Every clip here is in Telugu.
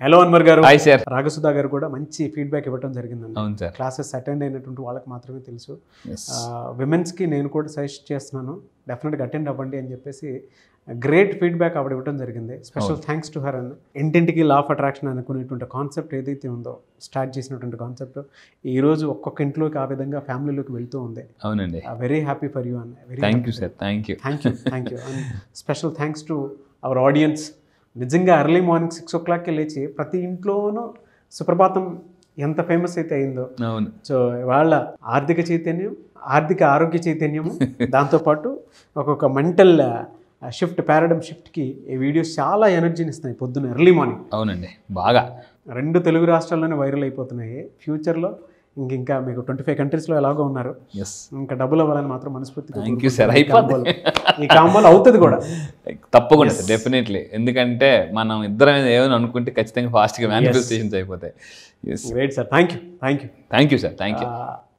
హలో అన్వర్ గారు. Hi sir. రాఘసుధా గారు కూడా మంచి ఫీడ్బ్యాక్ ఇవ్వడం జరిగిందండి. అవును సార్. క్లాసెస్ అటెండ్ అయినటువంటి వాళ్ళకి మాత్రమే తెలుసు. విమెన్స్కి నేను కూడా సజెస్ట్ చేస్తున్నాను, డెఫినెట్గా అటెండ్ అవ్వండి అని చెప్పేసి గ్రేట్ ఫీడ్బ్యాక్ ఆవిడ ఇవ్వడం జరిగింది. Special thanks to her. అన్న ఇంటింటికి లా ఆఫ్ అట్రాక్షన్ అనుకునేటువంటి కాన్సెప్ట్ ఏదైతే ఉందో, స్టార్ట్ చేసినటువంటి కాన్సెప్ట్ ఈరోజు ఒక్కొక్క ఇంట్లోకి ఆ విధంగా ఫ్యామిలీలోకి వెళ్తూ ఉంది. అవునండి. వెరీ హ్యాపీ ఫర్ యూ అన్న. Thank you sir. Thank you. And special thanks to our audience. నిజంగా ఎర్లీ మార్నింగ్ 6 o'clockకి లేచి ప్రతి ఇంట్లోనూ సుప్రభాతం ఎంత ఫేమస్ అయితే అయిందో. అవును. సో వాళ్ళ ఆర్థిక చైతన్యం, ఆర్థిక ఆరోగ్య చైతన్యము, దాంతోపాటు ఒక్కొక్క మెంటల్ షిఫ్ట్, పారాడమ్ షిఫ్ట్కి ఈ వీడియోస్ చాలా ఎనర్జీని ఇస్తున్నాయి పొద్దున్న ఎర్లీ మార్నింగ్. అవునండి, బాగా 2 తెలుగు రాష్ట్రాల్లోనే వైరల్ అయిపోతున్నాయి. ఫ్యూచర్లో ఇంకా మీకు 25 కంట్రీస్లో ఎలాగో ఉన్నారు, ఇంకా డబ్బులు అవ్వాలని మాత్రం మనస్ఫూర్తిగా. Thank you sir. అయిపోతుంది, ఈ కాంబోలో అవుతుంది కూడా తప్పకుండా సార్, డెఫినెట్లీ. ఎందుకంటే మనం ఇద్దరం ఏమైనా అనుకుంటే ఖచ్చితంగా ఫాస్ట్గా మేనిఫెస్టేషన్స్ అయిపోతాయి. Great sir. Thank you sir. Thank you.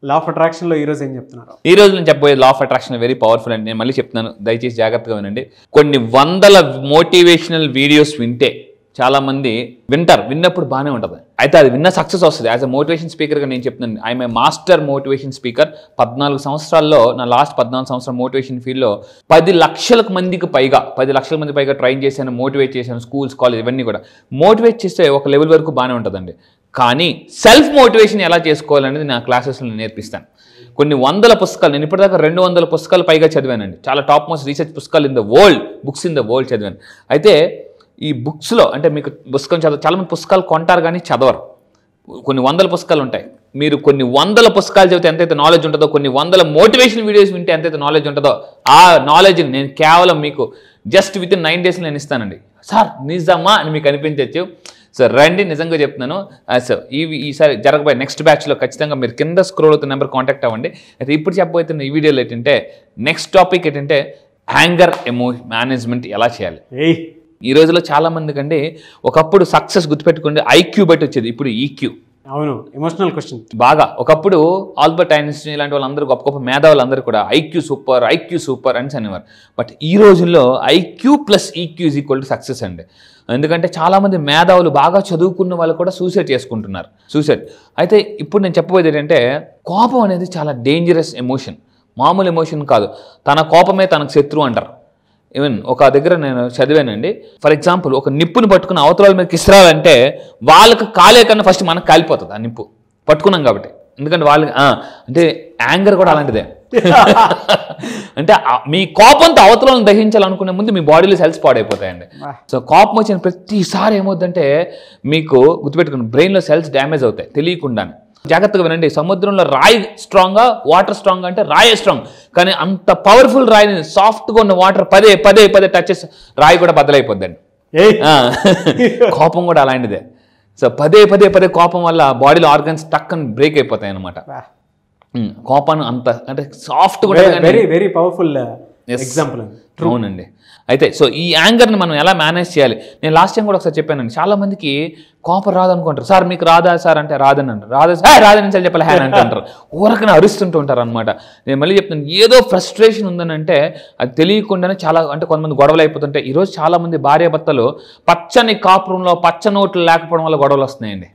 Law of అట్రాక్షన్లో ఈరోజు ఏం చెప్తున్నారు? ఈ రోజు నేను చెప్పబోయే law of attraction very powerful అండి. నేను మళ్ళీ చెప్తున్నాను, దయచేసి జాగ్రత్తగా వినండి. కొన్ని వందల మోటివేషనల్ వీడియోస్ వింటే చాలా మంది వింటారు, విన్నప్పుడు బాగానే ఉంటుంది, అయితే అది విన్న సక్సెస్ వస్తుంది. యాజ్ అ మోటివేషన్ స్పీకర్గా నేను చెప్తున్నాను, I'm a master motivation speaker. 14 సంవత్సరాల్లో, నా లాస్ట్ 14 సంవత్సరాల మోటివేషన్ ఫీల్డ్లో 10 లక్షల మందికి పైగా ట్రైన్ చేశాను, మోటివేట్ చేశాను. స్కూల్స్, కాలేజ్ ఇవన్నీ కూడా మోటివేట్ చేస్తే ఒక లెవెల్ వరకు బాగానే ఉంటుందండి. కానీ సెల్ఫ్ మోటివేషన్ ఎలా చేసుకోవాలనేది నా క్లాసెస్లో నేను నేర్పిస్తాను. కొన్ని వందల పుస్తకాలు, నేను ఇప్పటిదాకా 200 పుస్తకాలు పైగా చదివానండి. చాలా టాప్ మోస్ట్ రీసెర్చ్ పుస్తకాలు in the world, books in the world చదివాను. అయితే ఈ బుక్స్లో అంటే మీకు పుస్తకం చాలామంది పుస్తకాలు కొంటారు కానీ చదవరు. కొన్ని వందల పుస్తకాలు ఉంటాయి. మీరు కొన్ని వందల పుస్తకాలు చదివితే ఎంతైతే నాలెడ్జ్ ఉంటుందో, కొన్ని వందల మోటివేషన్ వీడియోస్ వింటే ఎంతైతే నాలెడ్జ్ ఉంటుందో, ఆ నాలెడ్జ్ని నేను కేవలం మీకు జస్ట్ విత్ ఇన్ 9 days నేను ఇస్తానండి. సార్ నిజమా అని మీకు అనిపించవచ్చు. సార్ రండి, నిజంగా చెప్తున్నాను. సార్ ఈసారి జరగబోయే నెక్స్ట్ బ్యాచ్లో ఖచ్చితంగా మీరు కింద స్క్రోల్ అవుతున్న నెంబర్ కాంటాక్ట్ అవ్వండి. అయితే ఇప్పుడు చెప్పబోతున్న ఈ వీడియోలో ఏంటంటే, నెక్స్ట్ టాపిక్ ఏంటంటే యాంగర్ మేనేజ్మెంట్ ఎలా చేయాలి. ఈ రోజులో చాలా మందికి అండి, ఒకప్పుడు సక్సెస్ గుర్తుపెట్టుకోండి ఐక్యూ బట్టి వచ్చేది, ఇప్పుడు ఈక్యూ. అవును, ఎమోషనల్ క్వశ్చన్ బాగా. ఒకప్పుడు ఆల్బర్ట్ ఐన్స్టీన్ ఇలాంటి వాళ్ళందరూ గొప్ప గొప్ప మేధావులందరూ కూడా ఐక్యూ సూపర్ అని అనేవారు. బట్ ఈ రోజుల్లో IQ plus EQ is equal to success అండి. ఎందుకంటే చాలామంది మేధావులు, బాగా చదువుకున్న వాళ్ళు కూడా సూసైడ్ చేసుకుంటున్నారు. అయితే ఇప్పుడు నేను చెప్పబోయేది ఏంటంటే, కోపం అనేది చాలా డేంజరస్ ఎమోషన్, మామూలు ఎమోషన్ కాదు. తన కోపమే తనకు శత్రువు అంటారు. ఈవెన్ ఒక దగ్గర నేను చదివానండి, ఫర్ ఎగ్జాంపుల్ ఒక నిప్పుని పట్టుకుని అవతల మీద కిసరాలంటే వాళ్ళకి కాలే కన్నా ఫస్ట్ మనకు కాలిపోతుంది ఆ నిప్పు పట్టుకున్నాం కాబట్టి. ఎందుకంటే వాళ్ళకి అంటే యాంగర్ కూడా అలాంటిదే. అంటే మీ కోపంతో అవతలను దహించాలనుకునే ముందు మీ బాడీలో సెల్స్ పాడైపోతాయండి. సో కోపం వచ్చిన ప్రతిసారి ఏమవుతుందంటే, మీకు గుర్తుపెట్టుకుని బ్రెయిన్లో సెల్స్ డ్యామేజ్ అవుతాయి తెలియకుండానే. జాగ్రత్తగా వినండి, సముద్రంలో రాయి స్ట్రాంగ్గా, వాటర్ స్ట్రాంగ్ అంటే రాయే స్ట్రాంగ్, కానీ అంత పవర్ఫుల్ రాయిని సాఫ్ట్గా ఉన్న వాటర్ పదే టచ్ చేసి రాయి కూడా బద్దలైపోద్దండి. కోపం కూడా అలాంటిదే. సో పదే కోపం వల్ల బాడీలో ఆర్గన్స్ టక్కని బ్రేక్ అయిపోతాయి అన్నమాట. కోపాన్ని అంత అంటే సాఫ్ట్ కూడా వెరీ పవర్ఫుల్ ఎగ్జాంపుల్. అవునండి. అయితే సో ఈ యాంగర్ని మనం ఎలా మేనేజ్ చేయాలి, నేను లాస్ట్ టైం కూడా ఒకసారి చెప్పానండి. చాలా మందికి కోపం రాదనుకుంటారు. సార్ మీకు రాదా సార్ అంటే రాదని అంటారు. రాదని చెప్పాలి హ్యాన్ అంటే అంటారు. ఊరకనే అరుస్తుంటూ ఉంటారు అనమాట. నేను మళ్ళీ చెప్తాను, ఏదో ఫ్రస్ట్రేషన్ ఉందని అంటే అది తెలియకుండానే చాలా, అంటే కొంతమంది గొడవలు అయిపోతుంటే, ఈరోజు చాలా మంది భార్యాభర్తలు పచ్చని కాపురంలో పచ్చ నోట్లు లేకపోవడం వల్ల గొడవలు వస్తున్నాయండి.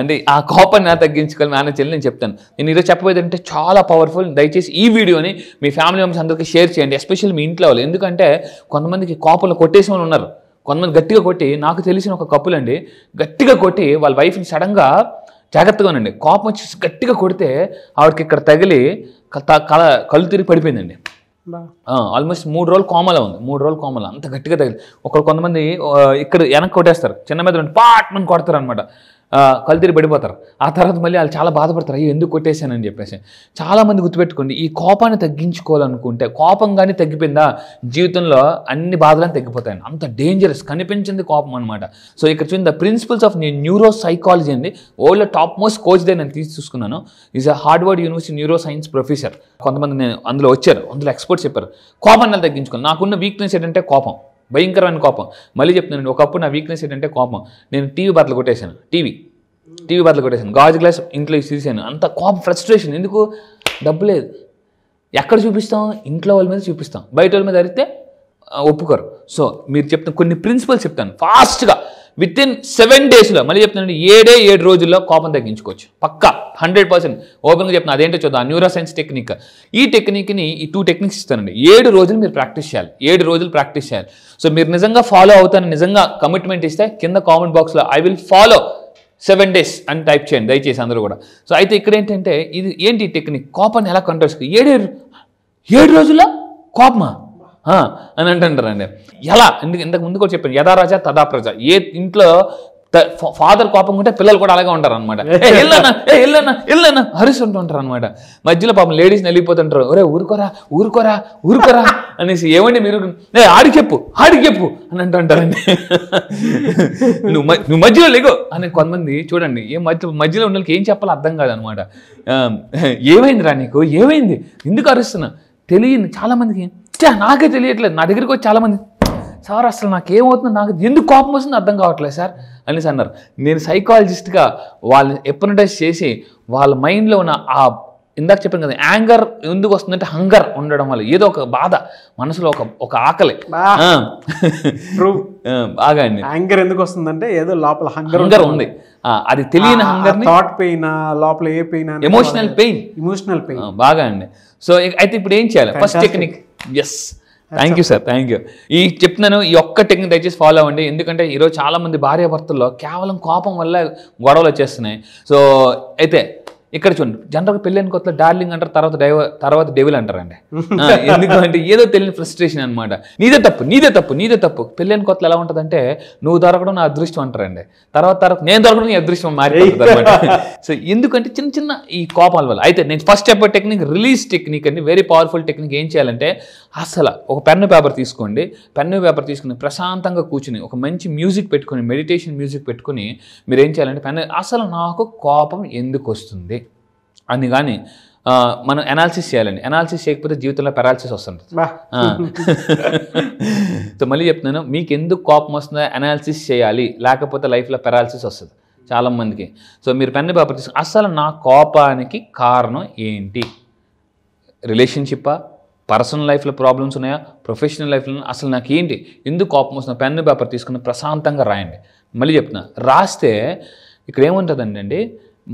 అంటే ఆ కోపాన్ని తగ్గించుకోవాలి, మేనేజ్ చేయాలి. నేను చెప్తాను. నేను ఈరోజు చెప్పబోయేది అంటే చాలా పవర్ఫుల్. దయచేసి ఈ వీడియోని మీ ఫ్యామిలీ మెంబర్స్ అందరికీ షేర్ చేయండి, ఎస్పెషల్లీ మీ ఇంట్లో వాళ్ళు. ఎందుకంటే కొంతమందికి కోపంలో కొట్టేసిన వాళ్ళు ఉన్నారు. కొంతమంది గట్టిగా కొట్టి, నాకు తెలిసిన ఒక కపుల్ అండి, గట్టిగా కొట్టి వాళ్ళ వైఫ్ని సడన్గా, జాగ్రత్తగా ఉండండి, కోపం వచ్చి గట్టిగా కొడితే ఆవిడకి ఇక్కడ తగిలి కళ్ళు తిరిగి పడిపోయిందండి. ఆల్మోస్ట్ 3 రోజులు కోమలో ఉంది. 3 రోజులు కోమలో అంత గట్టిగా తగిలి. కొంతమంది ఇక్కడ వెనక్కి కొట్టేస్తారు, చిన్న మీద పాట్ మని కొడతారు అనమాట. కళ్ళు తిరిగి పడిపోతారు. ఆ తర్వాత మళ్ళీ వాళ్ళు చాలా బాధపడతారు, అయ్యో ఎందుకు కొట్టేశానని చెప్పేసి. చాలామంది గుర్తుపెట్టుకోండి, ఈ కోపాన్ని తగ్గించుకోవాలనుకుంటే, కోపం కానీ తగ్గిపోయిందా జీవితంలో అన్ని బాధలను తగ్గిపోతాయండి. అంత డేంజరస్ కనిపించింది కోపం అనమాట. సో ఇక్కడ చూడండి, the principles of neuro psychology అండి. వరల్డ్లో టాప్ మోస్ట్ కోచ్ దే నేను చూసుకున్నాను. Is a Harvard university neuro science professor. కొంతమంది నేను అందులో వచ్చారు, అందులో ఎక్స్పర్ట్స్ చెప్పారు కోపాన్ని తగ్గించుకోవాలి. నాకున్న వీక్నెస్ ఏంటంటే కోపం, భయంకరమైన కోపం. మళ్ళీ చెప్తున్నాను, ఒకప్పుడు నా వీక్నెస్ ఏంటంటే కోపం. నేను టీవీ బట్టలు కొట్టేశాను, గాజు గ్లాస్ ఇంట్లో తీసాను. అంత కోపం, ఫ్రస్ట్రేషన్. ఎందుకు? డబ్బు లేదు. ఎక్కడ చూపిస్తాం? ఇంట్లో వాళ్ళ మీద చూపిస్తాం, బయట వాళ్ళ మీద అరిస్తే ఒప్పుకోరు. సో మీరు చెప్తాను, కొన్ని ప్రిన్సిపల్స్ చెప్తాను ఫాస్ట్గా. విత్ ఇన్ 7 daysలో మళ్ళీ చెప్తున్నాను 7 రోజుల్లో కోపం తగ్గించుకోవచ్చు పక్కా 100%. ఓపెన్గా చెప్తున్నా అదేంటో చూద్దాం. Neuro science technique. ఈ టెక్నిక్ని ఈ 2 టెక్నిక్స్ ఇస్తానండి. 7 రోజులు మీరు ప్రాక్టీస్ చేయాలి. 7 రోజులు ప్రాక్టీస్ చేయాలి. సో మీరు నిజంగా ఫాలో అవుతారని నిజంగా కమిట్మెంట్ ఇస్తే కింద కామెంట్ బాక్స్లో ఐ విల్ ఫాలో 7 days అని టైప్ చేయండి దయచేసి అందరూ కూడా. సో అయితే ఇక్కడ ఏంటంటే ఇది ఏంటి టెక్నిక్, కోపాన్ని ఎలా కంట్రోల్ చేసుకో 7 రోజుల్లో కోపమా అని అంటుంటారండి. ఎలా ఇంతకు ముందు కూడా చెప్పాను, యథా రాజా తదా ప్రజ. ఏ ఇంట్లో ఫాదర్ కోపం ఉంటే పిల్లలు కూడా అలాగే ఉంటారు అనమాట. ఎల్లన్నా హరిస్తుంటూ ఉంటారు అనమాట. మధ్యలో పాపం లేడీస్ని వెళ్ళిపోతుంటారు, ఒరే ఊరుకోరా అనేసి, ఏమండి మీరు ఆడికి చెప్పు అని అంటుంటారండి. నువ్వు మధ్యలో లేగో అని కొంతమంది చూడండి. మధ్యలో ఉన్న వాళ్ళకి ఏం చెప్పాలో అర్థం కాదనమాట. ఏమైందిరా నీకు, ఏమైంది, ఎందుకు అరుస్తున్నా తెలియదు చాలా మందికి. నాకే తెలియట్లేదు. నా దగ్గరికి వచ్చి చాలామంది, సార్ అసలు నాకేమవుతుందో, నాకు ఎందుకు కోపం వస్తుందో అర్థం కావట్లేదు సార్ అనేసి అన్నారు. నేను సైకాలజిస్ట్గా వాళ్ళని ఎప్నటైజ్ చేసి వాళ్ళ మైండ్లో ఉన్న ఆ ఇందాక చెప్పాను కదా యాంగర్ ఎందుకు వస్తుందంటే హంగర్ ఉండడం వల్ల, ఏదో ఒక బాధ మనసులో ఒక ఆకలి బాగా అండి. యాంగర్ ఎందుకు వస్తుందంటే ఏదో లోపల హంగర్ ఉంది. అది తెలియని హంగర్, థాట్ పెయిన్, లోపల ఏ పెయిన్, ఎమోషనల్ పెయిన్ బాగా అండి. సో అయితే ఇప్పుడు ఏం చేయాలి? First technique. Yes, thank you sir, thank you. ఈ చెప్తున్నాను, ఈ ఒక్క టెక్నిక్ దయచేసి ఫాలో అవ్వండి. ఎందుకంటే ఈరోజు చాలా మంది భార్యాభర్తల్లో కేవలం కోపం వల్ల గొడవలు వచ్చేస్తున్నాయి. సో అయితే ఇక్కడ చూడండి, జనరల్గా పెళ్ళైన కొత్తలో డార్లింగ్ అంటారు, తర్వాత డెవిల్ అంటారండి. ఎందుకంటే ఏదో తెలియని ఫ్రస్ట్రేషన్ అనమాట. నీదే తప్పు. పెళ్ళైన కొత్తలో ఎలా ఉంటుందంటే, నువ్వు దొరకడం నా అదృష్టం అంటారండి. తర్వాత నేను దొరకడం నీ అదృష్టం మారిపోతుంది అనమాట. సో ఎందుకంటే చిన్న ఈ కోపాల వల్ల. అయితే నేను ఫస్ట్ చెప్పే టెక్నిక్ రిలీజ్ టెక్నిక్ అండి, వెరీ పవర్ఫుల్ టెక్నిక్. ఏం చేయాలంటే అసలు ఒక పెన్ను పేపర్ తీసుకోండి. తీసుకుని ప్రశాంతంగా కూర్చుని ఒక మంచి మ్యూజిక్ పెట్టుకుని, మెడిటేషన్ మ్యూజిక్ పెట్టుకుని మీరు ఏం చేయాలంటే అసలు నాకు కోపం ఎందుకు వస్తుంది అని కానీ మనం అనాలిసిస్ చేయాలండి. అనాలిసిస్ చేయకపోతే జీవితంలో పెరాలసిస్ వస్తుంది. సో మళ్ళీ చెప్తున్నాను, మీకు ఎందుకు కోపం వస్తుందో అనాలిసిస్ చేయాలి, లేకపోతే లైఫ్లో పెరాలసిస్ వస్తుంది చాలామందికి. సో మీరు పెన్ను పేపర్ తీసుకుని అసలు నా కోపానికి కారణం ఏంటి, రిలేషన్షిప్పా, పర్సనల్ లైఫ్లో ప్రాబ్లమ్స్ ఉన్నాయా, ప్రొఫెషనల్ లైఫ్లో అసలు నాకు ఏంటి, ఎందుకు కోపం వస్తుందో పెన్ను పేపర్ తీసుకుని ప్రశాంతంగా రాయండి. మళ్ళీ చెప్తున్నా, రాస్తే ఇక్కడ ఏముంటుందండి,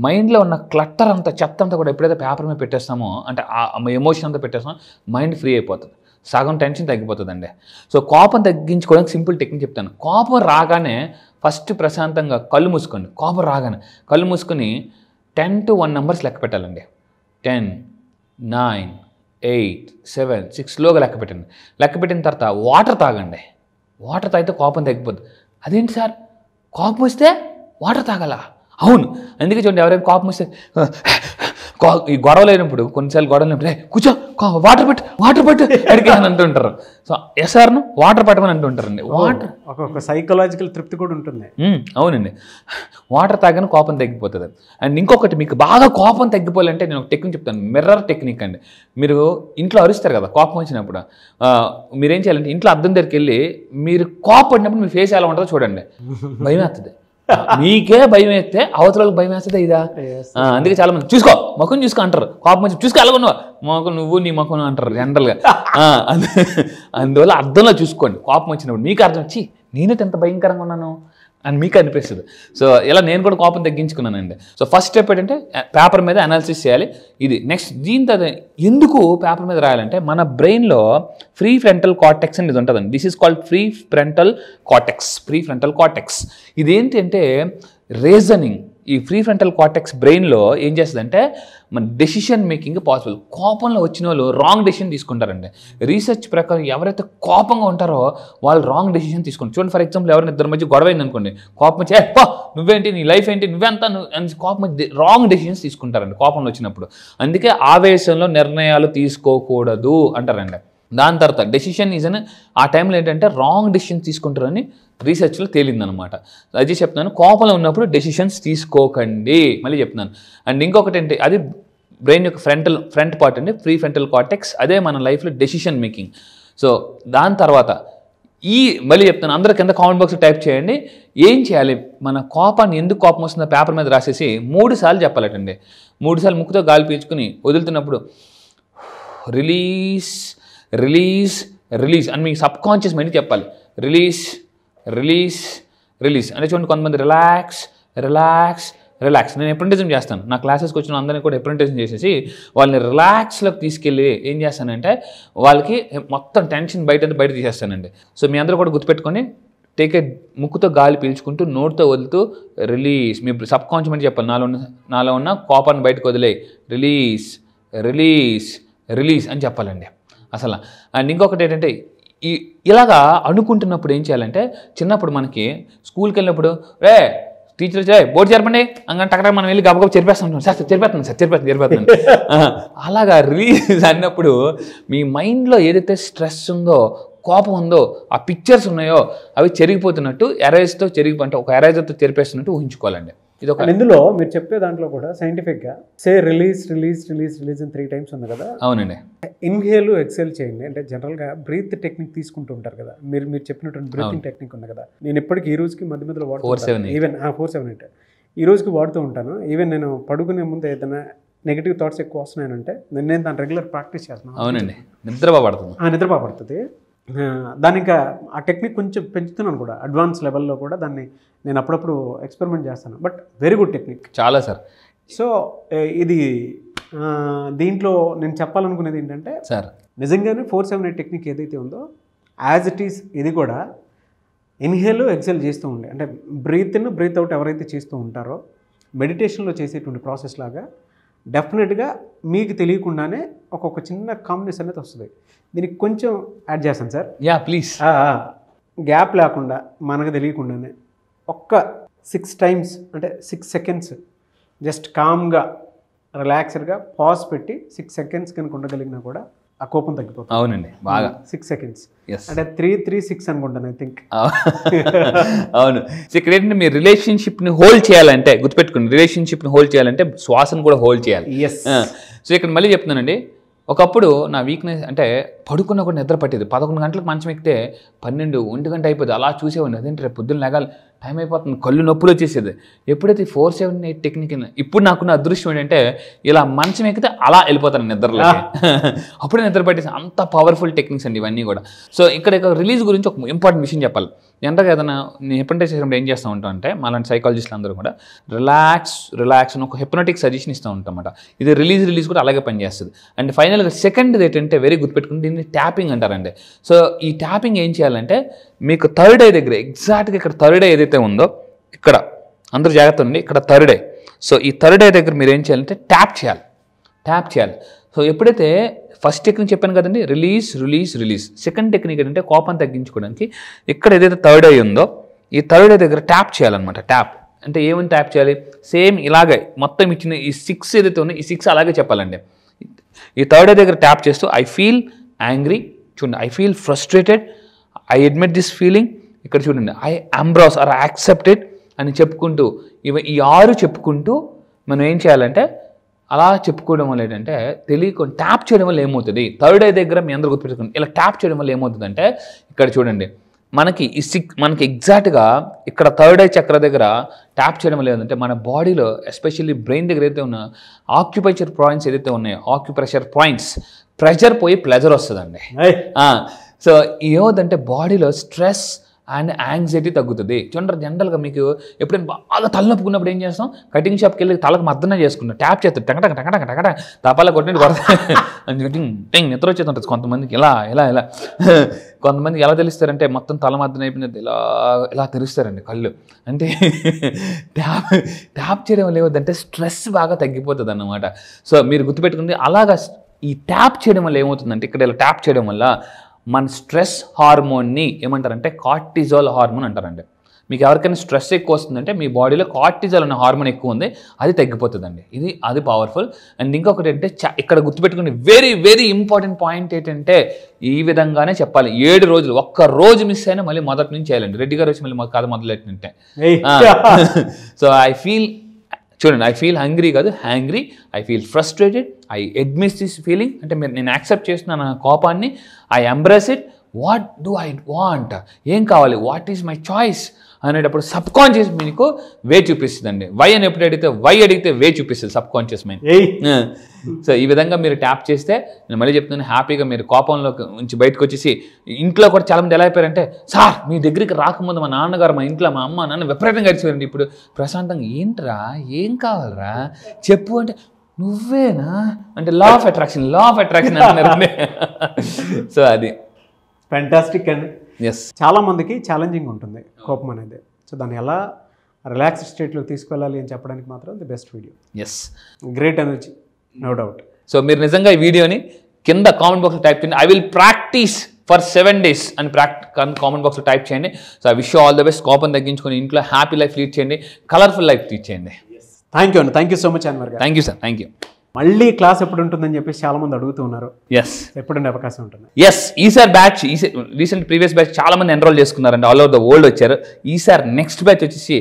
మైండ్లో ఉన్న క్లట్టర్ అంతా, చెత్త అంతా కూడా ఎప్పుడైతే పేపర్ మీద పెట్టేస్తామో, అంటే ఆ ఎమోషన్ అంతా పెట్టేస్తామో మైండ్ ఫ్రీ అయిపోతుంది, సగం టెన్షన్ తగ్గిపోతుందండి. సో కోపం తగ్గించుకోవడానికి సింపుల్ టెక్నిక్ చెప్తాను. కోపం రాగానే ఫస్ట్ ప్రశాంతంగా కళ్ళు మూసుకోండి. కోపం రాగానే కళ్ళు మూసుకొని 10 to 1 numbers లెక్క పెట్టాలండి. 10, 9, 8, 7, 6 స్లోగా లెక్క పెట్టండి. లెక్క పెట్టిన తర్వాత వాటర్ తాగండి. వాటర్ తాగితే కోపం తగ్గిపోద్ది. అదేంటి సార్, కోపం వస్తే వాటర్ తాగాల? అవును, అందుకే చూడండి, ఎవరైనా కోపం వస్తే ఈ గొడవలు అయినప్పుడు, కొన్నిసార్లు గొడవలు అయినప్పుడు కూర్చో, వాటర్ పెట్టు అడిగి అని అంటుంటారు. సో ఎస్ఆర్ను వాటర్ పట్టమని అంటుంటారండి. వాటర్ ఒక సైకలాజికల్ తృప్తి కూడా ఉంటుంది. అవునండి, వాటర్ తాగానే కోపం తగ్గిపోతుంది. అండ్ ఇంకొకటి, మీకు బాగా కోపం తగ్గిపోవాలంటే నేను ఒక టెక్నిక్ చెప్తాను, మిర్రర్ టెక్నిక్ అండి. మీరు ఇంట్లో అరుస్తారు కదా కోపం వచ్చినప్పుడు, మీరేం చేయాలంటే ఇంట్లో అద్దం దగ్గరికి వెళ్ళి మీరు కోపడినప్పుడు మీ ఫేస్ ఎలా ఉంటుందో చూడండి, భయం వేస్తుంది. మీకే భయం వేస్తే అవతల వాళ్ళకి భయం వేస్తుంది ఇదా. అందుకే చాలా మంది చూసుకో అంటారు, కోపం వచ్చి చూసుకో అలాగొన్నావా మొఖం, నువ్వు నీ మొఖం అంటారు జనరల్గా. అందువల్ల అర్థంలో చూసుకోండి, కోపం వచ్చినప్పుడు మీకు అర్థం వచ్చి నేనైతే ఎంత భయంకరంగా ఉన్నాను అని మీకు అనిపిస్తుంది. సో ఇలా నేను కూడా కోపం తగ్గించుకున్నానండి. సో ఫస్ట్ స్టెప్ ఏంటంటే పేపర్ మీద అనాలిసిస్ చేయాలి. ఇది నెక్స్ట్. దీంతో ఎందుకు పేపర్ మీద రాయాలంటే మన బ్రెయిన్లో ప్రీ ఫ్రంటల్ కార్టెక్స్ అనేది ఉంటుందండి. This is called pre frontal cortex. ఇదేంటి అంటే రీజనింగ్. ఈ ప్రీ ఫ్రంటల్ కార్టెక్స్ బ్రెయిన్లో ఏం చేస్తుందంటే మన డెసిషన్ మేకింగ్ పాసిబుల్. కోపంలో వచ్చిన వాళ్ళు రాంగ్ డెసిషన్ తీసుకుంటారండి. రీసెర్చ్ ప్రకారం ఎవరైతే కోపంగా ఉంటారో వాళ్ళు రాంగ్ డెసిషన్ తీసుకుంటారు. చూడండి, ఫర్ ఎగ్జాంపుల్ ఎవరైనా ఇద్దరి మధ్య గొడవ అయింది అనుకోండి, కోపం వచ్చి నువ్వేంటి, నీ లైఫ్ ఏంటి, నువ్వెంత కోపం రాంగ్ డెసిషన్స్ తీసుకుంటారండి కోపంలో వచ్చినప్పుడు. అందుకే ఆవేశంలో నిర్ణయాలు తీసుకోకూడదు అంటారండి. దాని తర్వాత డెసిషన్ ఈజన్ ఆ టైంలో ఏంటంటే రాంగ్ డెసిషన్స్ తీసుకుంటారని రీసెర్చ్లో తేలిందనమాట. అది చెప్తున్నాను, కోపంలో ఉన్నప్పుడు డెసిషన్స్ తీసుకోకండి. మళ్ళీ చెప్తున్నాను. అండ్ ఇంకొకటి ఏంటి, అది బ్రెయిన్ యొక్క ఫ్రంట్ పార్ట్ అండి, ప్రీ ఫ్రంటల్ కార్టెక్స్. అదే మన లైఫ్లో డెసిషన్ మేకింగ్. సో దాని తర్వాత మళ్ళీ చెప్తాను, అందరూ కింద కామెంట్ బాక్స్ టైప్ చేయండి. ఏం చేయాలి, మన కోపాన్ని ఎందుకు కోపం వస్తుందో పేపర్ మీద రాసేసి 3 సార్లు చెప్పాలటండి. 3 సార్లు ముక్కుతో గాలి పీల్చుకుని వదులుతున్నప్పుడు రిలీజ్ అని మీ సబ్ కాన్షియస్ మైండ్ చెప్పాలి. Release release. అంటే చూడండి కొంతమంది రిలాక్స్ రిలాక్స్ రిలాక్స్. నేను ఎప్రెంటిజం చేస్తాను. నా క్లాసెస్కి వచ్చిన అందరినీ కూడా ఎప్రెంటిజం చేసేసి వాళ్ళని రిలాక్స్లోకి తీసుకెళ్ళి ఏం చేస్తానంటే వాళ్ళకి మొత్తం టెన్షన్ బయట తీసేస్తానండి. సో మీ అందరూ కూడా గుర్తుపెట్టుకొని టేక్ ఏ ముక్కుతో గాలి పీల్చుకుంటూ నోటితో వదులుతూ రిలీజ్. మీ సబ్ కాన్షియస్ చెప్పాలి నాలో ఉన్న కోపాన్ని బయటకు వదిలే రిలీజ్ రిలీజ్ రిలీజ్ అని చెప్పాలండి అసలు. అండ్ ఇంకొకటి ఏంటంటే ఇలాగా అనుకుంటున్నప్పుడు ఏం చేయాలంటే చిన్నప్పుడు మనకి స్కూల్కి వెళ్ళినప్పుడు టీచర్ వచ్చి బోర్డు చేరపండి అంగంటే అక్కడ మనం వెళ్ళి గబగబ చెరిపేస్తాం. సార్ చెరిపేస్తాను. అలాగా రిలీజ్ అన్నప్పుడు మీ మైండ్లో ఏదైతే స్ట్రెస్ ఉందో కోపం ఉందో ఆ పిక్చర్స్ ఉన్నాయో అవి చెరిగిపోతున్నట్టు అంటే ఒక ఎరేజర్తో చెరిపేస్తున్నట్టు ఊహించుకోవాలండి. ఇది ఒక ఇందులో మీరు చెప్పే దాంట్లో కూడా సైంటిఫిక్గా రిలీజ్ రిలీజ్ రిలీజ్ రిలీజ్ అని 3 times ఉంది కదా. అవునండి. ఇన్హేల్ ఎక్సెల్ చేయండి. అంటే జనరల్గా బ్రీత్ టెక్నిక్ తీసుకుంటూ ఉంటారు కదా, మీరు చెప్పినటువంటి బ్రీతింగ్ టెక్నిక్ ఉంది కదా. నేను ఎప్పటికీ ఈ రోజుకి మధ్యలో వాడుతాను. ఈవెన్ 4-7-8 ఈ రోజుకి వాడుతూ ఉంటాను. ఈవెన్ నేను పడుకునే ముందు ఏదైనా నెగిటివ్ థాట్స్ ఎక్కువ వస్తున్నాయంటే నేను దాన్ని రెగ్యులర్ ప్రాక్టీస్ చేస్తున్నాను. అవునండి. నిద్ర పడుతుంది. దాని ఇంకా ఆ టెక్నిక్ కొంచెం పెంచుతున్నాను కూడా, అడ్వాన్స్ లెవెల్లో కూడా దాన్ని నేను అప్పుడప్పుడు ఎక్స్పెరిమెంట్ చేస్తాను. బట్ వెరీ గుడ్ టెక్నిక్ చాలా సార్. సో ఇది దీంట్లో నేను చెప్పాలనుకునేది ఏంటంటే సార్ నిజంగానే 4-7-8 టెక్నిక్ ఏదైతే ఉందో యాజ్ ఇట్ ఈస్ ఇది కూడా ఇన్హేల్ ఎక్సెల్ చేస్తూ ఉండే, అంటే బ్రీత్ ఇన్ బ్రీత్ అవుట్ ఎవరైతే చేస్తూ ఉంటారో మెడిటేషన్లో చేసేటువంటి ప్రాసెస్ లాగా డెఫినెట్గా మీకు తెలియకుండానే ఒక్కొక్క చిన్న కాంబినేషన్ అనేది వస్తుంది. దీనికి కొంచెం యాడ్ చేస్తాను సార్. ప్లీజ్. గ్యాప్ లేకుండా మనకు తెలియకుండానే ఒక్క 6 times అంటే 6 seconds జస్ట్ కామ్గా రిలాక్స్డ్గా పాజ్ పెట్టి 6 seconds కనుక ఉండగలిగినా కూడా ఆ కోపం తగ్గిపోతుంది. అవునండి, బాగా 6 seconds అంటే 3-3-6 అనుకుంటాను ఐ థింక్. అవును. సో ఇక్కడ ఏంటంటే మీరు రిలేషన్షిప్ని హోల్డ్ చేయాలంటే గుర్తుపెట్టుకోండి, రిలేషన్షిప్ని హోల్డ్ చేయాలంటే శ్వాసను కూడా హోల్డ్ చేయాలి. సో ఇక్కడ మళ్ళీ చెప్తున్నానండి, ఒకప్పుడు నా వీక్నెస్ అంటే పడుకున్న కూడా నిద్ర పట్టేది. 11 గంటలకు మంచం ఎక్కితే 12-1 గంట అయిపోతుంది. అలా చూసేవాడిని. అదేంటి రేపు పొద్దున్న లేగాలి, టైం అయిపోతుంది, కళ్ళు నొప్పులు వచ్చేసేది. ఎప్పుడైతే 4-7-8 టెక్నిక్ ఇప్పుడు నాకున్న అదృష్టం ఏంటంటే ఇలా మంచం ఎక్కితే అలా వెళ్ళిపోతాను నిద్రలోకి. అప్పుడే నిద్ర పట్టేసి అంత పవర్ఫుల్ టెక్నిక్స్ అండి ఇవన్నీ కూడా. సో ఇక్కడ రిలీజ్ గురించి ఒక ఇంపార్టెంట్ విషయం చెప్పాలి. ఎంతగా ఏదైనా నేను హిప్నటైజ్ చేసినప్పుడు ఏం చేస్తూ ఉంటాం అంటే మాలాంటి సైకాలజిస్టులు అందరూ కూడా రిలాక్స్ అని ఒక హిప్నోటిక్ సజెషన్ ఇస్తూ ఉంటాం అన్నమాట. ఇది రిలీజ్ కూడా అలాగే పనిచేస్తుంది. అండ్ ఫైనల్గా సెకండ్ ఏంటంటే వెరీ గుర్తుపెట్టుకుని దీన్ని ట్యాపింగ్ అంటారండి. సో ఈ ట్యాపింగ్ ఏం చేయాలంటే మీకు థర్డ్ ఐ దగ్గర ఎగ్జాక్ట్గా ఇక్కడ థర్డ్ ఐ ఏదైతే ఉందో ఇక్కడ అందరూ జాగ్రత్త ఉంది, ఇక్కడ థర్డ్ ఐ. సో ఈ థర్డ్ ఐ దగ్గర మీరు ఏం చేయాలంటే ట్యాప్ చేయాలి. సో ఎప్పుడైతే ఫస్ట్ టెక్నిక్ చెప్పాను కదండి, రిలీజ్. సెకండ్ టెక్నిక్ ఏంటంటే కోపం తగ్గించుకోవడానికి ఇక్కడ ఏదైతే థర్డ్ ఐ ఉందో ఈ థర్డ్ ఐ దగ్గర ట్యాప్ చేయాలన్నమాట. ట్యాప్ అంటే ఏమని ట్యాప్ చేయాలి, సేమ్ ఇలాగే మొత్తం ఇచ్చిన ఈ 6 ఏదైతే ఉందో ఈ 6 అలాగే చెప్పాలండి. ఈ థర్డ్ ఐ దగ్గర ట్యాప్ చేస్తూ ఐ ఫీల్ యాంగ్రీ, చూడండి I feel frustrated, I admit this feeling, ఇక్కడ చూడండి ఐ ఎంబ్రాస్ ఆర్ యాక్సెప్టెడ్ అని చెప్పుకుంటూ ఈ 6 చెప్పుకుంటూ మనం ఏం చేయాలంటే అలా చెప్పుకోవడం వల్ల ఏంటంటే తెలియకుండా ట్యాప్ చేయడం వల్ల ఏమవుతుంది, థర్డ్ ఐ దగ్గర మీ అందరూ గుర్తుపెట్టుకోండి, ఇలా ట్యాప్ చేయడం వల్ల ఏమవుతుందంటే ఇక్కడ చూడండి మనకి మనకి ఎగ్జాక్ట్గా ఇక్కడ థర్డ్ ఐ చక్ర దగ్గర ట్యాప్ చేయడం వల్ల ఏంటంటే మన బాడీలో ఎస్పెషల్లీ బ్రెయిన్ దగ్గర ఏదైతే ఉన్న ఆక్యుప్రెషర్ పాయింట్స్ ఏదైతే ఉన్నాయో ఆక్యుప్రెషర్ పాయింట్స్ ప్రెషర్ పోయి ప్లెజర్ వస్తుందండి. సో ఏమవుతుందంటే బాడీలో స్ట్రెస్ అండ్ యాంగ్జైటీ తగ్గుతుంది. చూడండి జనరల్గా మీకు ఎప్పుడైనా బాగా తలనొప్పుకున్నప్పుడు ఏం చేస్తాం, కటింగ్ షాప్కి వెళ్ళి తలకు మద్దన చేసుకుంటాం, ట్యాప్ చేస్తాం, టక తపాలా కొట్టినట్టు కొడతాం, నిద్ర వచ్చేస్తుంటుంది కొంతమందికి. ఇలా కొంతమందికి ఎలా తెలుస్తారంటే మొత్తం తల మద్దన అయిపోయినది ఇలా తెరుస్తారండి కళ్ళు. అంటే ట్యాప్ చేయడం వల్ల ఏమవుతుందంటే స్ట్రెస్ బాగా తగ్గిపోతుంది అన్నమాట. సో మీరు గుర్తుపెట్టుకుంటే అలాగా ఈ ట్యాప్ చేయడం వల్ల ఏమవుతుందంటే ఇక్కడ ఇలా ట్యాప్ చేయడం వల్ల మన స్ట్రెస్ హార్మోన్ని ఏమంటారంటే కార్టిజాల్ హార్మోన్ అంటారండి. మీకు ఎవరికైనా స్ట్రెస్ ఎక్కువ వస్తుందంటే మీ బాడీలో కార్టిజాల్ అనే హార్మోన్ ఎక్కువ ఉంది, అది తగ్గిపోతుందండి. అది పవర్ఫుల్. అండ్ ఇంకొకటి అంటే ఇక్కడ గుర్తుపెట్టుకునే వెరీ ఇంపార్టెంట్ పాయింట్ ఏంటంటే ఈ విధంగానే చెప్పాలి. 7 రోజులు, ఒక్క రోజు మిస్ అయినా మళ్ళీ మొదటి నుంచి చేయాలండి. రెడ్డి గారు వచ్చి మళ్ళీ కథ మొదలెట్టినట్టే. సో చూడండి ఐ ఫీల్ హంగ్రీ కాదు, hangry, I feel frustrated, I admit this feeling అంటే నేను యాక్సెప్ట్ చేస్తున్నాను నా కోపాన్ని, I embrace it, what do I want, ఏం కావాలి, వాట్ ఈజ్ మై చాయిస్ అనేటప్పుడు సబ్ కాన్షియస్ మీకు వే చూపిస్తుందండి. వై అని ఎప్పుడు అడిగితే వై అడిగితే వే చూపిస్తుంది సబ్ కాన్షియస్ మైండ్. సో ఈ విధంగా మీరు ట్యాప్ చేస్తే, నేను మళ్ళీ చెప్తున్నాను, హ్యాపీగా మీరు కోపంలో నుంచి బయటకు వచ్చేసి, ఇంట్లో కూడా చాలామంది ఎలా అయిపోయారంటే, సార్ మీ దగ్గరికి రాకముందు మా నాన్నగారు, మా ఇంట్లో మా అమ్మ నాన్న విపరీతంగా అరిచేవారండి. ఇప్పుడు ప్రశాంతంగా, ఏంట్రా ఏం కావాలరా చెప్పు అంటే, నువ్వేనా అంటే లా ఆఫ్ అట్రాక్షన్ అంటున్నారండి. సో అది ఫ్యాంటాస్టిక్ అండి. ఎస్, చాలా మందికి ఛాలెంజింగ్ ఉంటుంది కోపం అనేది. సో దాన్ని ఎలా రిలాక్స్డ్ స్టేట్లో తీసుకెళ్ళాలి అని చెప్పడానికి మాత్రం the best video. Yes, great energy, no doubt. So మీరు నిజంగా ఈ వీడియోని కింద కామెంట్ బాక్స్లో టైప్ చేయండి, I will practice for 7 days అని కామెంట్ బాక్స్లో టైప్ చేయండి. So I wish you all the best. కోపం తగ్గించుకొని ఇంట్లో హ్యాపీ లైఫ్ లీడ్ చేయండి, కలర్ఫుల్ లైఫ్ లీడ్ చేయండి. థ్యాంక్ యూ అండి, thank you so much Anwar garu. Thank you sir, thank you. మళ్ళీ క్లాస్ ఎప్పుడు ఉంటుందని చెప్పేసి చాలా మంది అడుగుతూ ఉన్నారు. ఎస్, ఎప్పుడుండే అవకాశం ఉంటుంది? ఎస్, ఈసారి బ్యాచ్ రీసెంట్ ప్రీవియస్ బ్యాచ్ చాలా మంది ఎన్రోల్ చేసుకున్నారండి, ఆల్ ఓవర్ ద వరల్డ్ వచ్చారు. ఈసారి నెక్స్ట్ బ్యాచ్ వచ్చేసి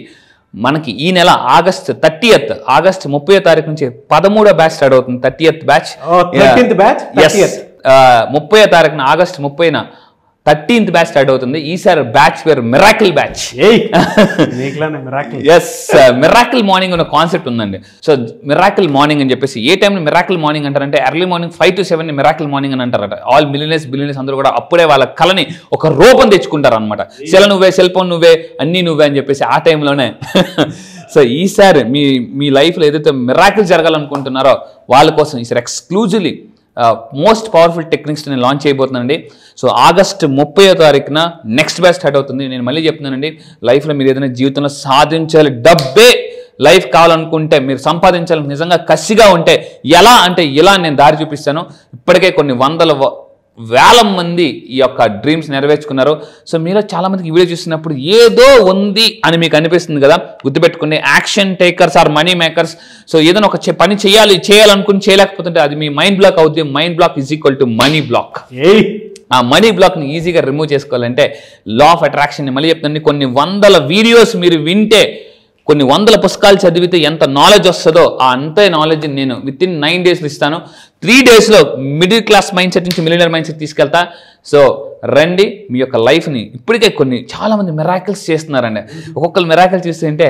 మనకి ఈ నెల ఆగస్ట్ 30వ తారీఖు నుంచి 13వ బ్యాచ్ స్టార్ట్ అవుతుంది. 30th బ్యాచ్, 13th బ్యాచ్, 30వ తారీఖున ఆగస్ట్ 30న 13th బ్యాచ్ స్టార్ట్ అవుతుంది. ఈసారి బ్యాచ్ పేరు miracle batch. Yes, miracle morning అనే కాన్సెప్ట్ ఉందండి. సో మిరాకిల్ మార్నింగ్ అని చెప్పేసి, ఏ టైంలో మిరాకిల్ మార్నింగ్ అంటారంటే early morning 5 to 7 miracle morning అని అంటారట. ఆల్ బిలియనర్స్ అందరూ కూడా అప్పుడే వాళ్ళ కళని ఒక రూపం తెచ్చుకుంటారు అనమాట. నువ్వే, సెల్ ఫోన్ నువ్వే, అన్నీ నువ్వే అని చెప్పేసి ఆ టైంలోనే. సో ఈసారి మీ లైఫ్లో ఏదైతే మిరాకిల్ జరగాలనుకుంటున్నారో వాళ్ళ కోసం ఈసారి ఎక్స్క్లూజివ్లీ మోస్ట్ పవర్ఫుల్ టెక్నిక్స్ నేను లాంచ్ చేయబోతున్నానండి. సో ఆగస్ట్ 30వ తారీఖున నెక్స్ట్ బ్యాచ్ స్టార్ట్ అవుతుంది. నేను మళ్ళీ చెప్తున్నానండి, లైఫ్లో మీరు ఏదైనా జీవితంలో సాధించాలి, డబ్బే లైఫ్ కావాలనుకుంటే, మీరు సంపాదించాలి నిజంగా కసిగా ఉంటే, ఎలా అంటే ఇలా నేను దారి చూపిస్తాను. ఇప్పటికే కొన్ని వేల మంది ఈ యొక్క డ్రీమ్స్ నెరవేర్చుకున్నారు. సో మీలో చాలా మందికి ఈ వీడియో చూసినప్పుడు ఏదో ఉంది అని మీకు అనిపిస్తుంది కదా, గుర్తుపెట్టుకోండి, action takers are money makers. So ఏదైనా ఒక పని చేయాలనుకుని చేయలేకపోతుంటే అది మీ మైండ్ బ్లాక్ అవుతుంది. Mind block is equal to money block. ఆ మనీ బ్లాక్ని ఈజీగా రిమూవ్ చేసుకోవాలంటే లా ఆఫ్ అట్రాక్షన్ మళ్ళీ చెప్తాను. కొన్ని 100 వీడియోస్ మీరు వింటే, కొన్ని 100 పుస్తకాలు చదివితే ఎంత నాలెడ్జ్ వస్తుందో ఆ అంతే నాలెడ్జ్ నేను విత్ ఇన్ 9 days ఇస్తాను. 3 daysలో మిడిల్ క్లాస్ మైండ్ సెట్ నుంచి మిలియనర్ మైండ్ సెట్ తీసుకెళ్తా. సో రండి, మీ యొక్క లైఫ్ని ఇప్పటికే చాలామంది మిరాకిల్స్ చేస్తున్నారండి. ఒక్కొక్కరు మిరాకిల్ చేస్తుంటే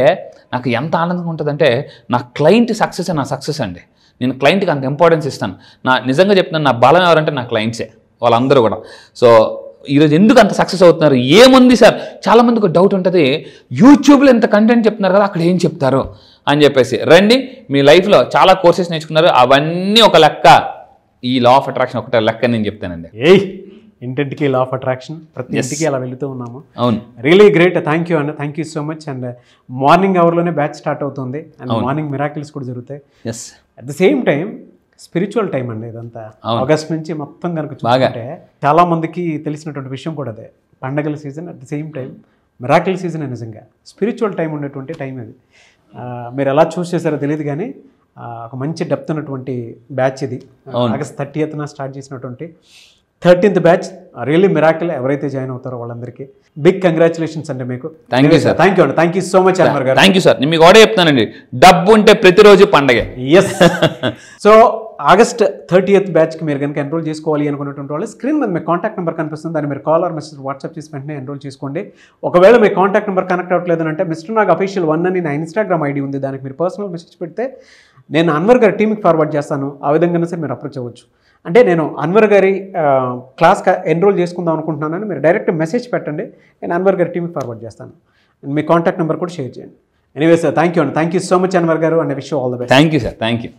నాకు ఎంత ఆనందంగా ఉంటుందంటే, నా క్లయింట్ సక్సెస్ నా సక్సెస్ అండి. నేను క్లయింట్కి అంత ఇంపార్టెన్స్ ఇస్తాను. నిజంగా చెప్తున్నాను, నా బలం ఎవరంటే నా క్లయింట్సే, వాళ్ళందరూ కూడా. సో ఈరోజు ఎందుకు అంత సక్సెస్ అవుతున్నారు? ఏముంది సార్, చాలామందికి డౌట్ ఉంటుంది, యూట్యూబ్లో ఎంత కంటెంట్ చెప్తున్నారు కదా, అక్కడ ఏం చెప్తారు అని చెప్పేసి. రండి, మీ లైఫ్లో చాలా కోర్సెస్ నేర్చుకున్నారు, అవన్నీ ఒక లెక్క, ఈ లా ఆఫ్ అట్రాక్షన్ ఒకటే లెక్క నేను చెప్తానండి. ఇంటింటికి లా ఆఫ్ అట్రాక్షన్, ప్రతి ఇంటికి అలా వెళుతూ ఉన్నాము. అవును, రియలీ గ్రేట్. థ్యాంక్ యూ అండి, thank you so much. And morning అవర్లోనే బ్యాచ్ స్టార్ట్ అవుతుంది, అండ్ మార్నింగ్ మిరాకిల్స్ కూడా జరుగుతాయి. At the same time spiritual time అండి ఇదంతా. ఆగస్ట్ నుంచి మొత్తం కనుక చూసుకుంటే చాలా మందికి తెలిసినటువంటి విషయం కూడా అదే, పండగల season, at the same time miracle season. నిజంగా స్పిరిచువల్ టైం ఉండేటువంటి టైం అది. మీరు ఎలా చూస్ చేశారో తెలియదు కానీ ఒక మంచి డెప్త్ ఉన్నటువంటి బ్యాచ్ ఇది. ఆగస్ట్ 30th స్టార్ట్ చేసినటువంటి 13th బ్యాచ్ రియల్లీ మిరాకిల్. ఎవరైతే జాయిన్ అవుతారో వాళ్ళందరికీ బిగ్ కంగ్రాచులేషన్స్ అండి మీకు. Thank you sir. Thank you అండి, thank you so much Anwar garu. Thank you sir. నేను మీకు కూడా చెప్తానండి, డబ్బు ఉంటే ప్రతిరోజు పండగే. ఎస్. సో ఆగస్ట్ 30th బ్యాచ్కి మీరు కనుక ఎన్రోల్ చేసుకోవాలి అనుకున్నటువంటి వాళ్ళు స్క్రీన్ మీద మీ కాంటాక్ట్ నెంబర్ కనిపిస్తుంది, దాన్ని మీరు కాల్ ఆర్ మెసేజ్ వాట్సాప్ చేసి వెంటనే ఎన్రోల్ చేసుకోండి. ఒకవేళ మీ కాంటాక్ట్ నెంబర్ కనెక్ట్ అవ్వట్లేదు అంటే మిస్టర్ నాగ్ అఫీషియల్ 1 అని నా ఇన్స్టాగ్రామ్ ఐడి ఉంది, దానికి మీరు పర్సనల్ మెసేజ్ పెడితే నేను అన్వర్ గారి టీమ్కి ఫార్వర్డ్ చేస్తాను. ఆ విధంగానే సరే మీరు అప్రోచ్ అవ్వచ్చు. అంటే నేను అన్వర్ గారి క్లాస్ ఎన్రోల్ చేసుకుందాం అనుకుంటున్నానని మీరు డైరెక్ట్ మెసేజ్ పెట్టండి, నేను అన్వర్ గారి టీమ్కి ఫార్వర్డ్ చేస్తాను. మీ కాంటాక్ట్ నెంబర్ కూడా షేర్ చేయండి. ఎనీవే సార్, థ్యాంక్ యూ అండి, thank you so much Anwar garu, and wish you all the best. Thank you sir, thank you.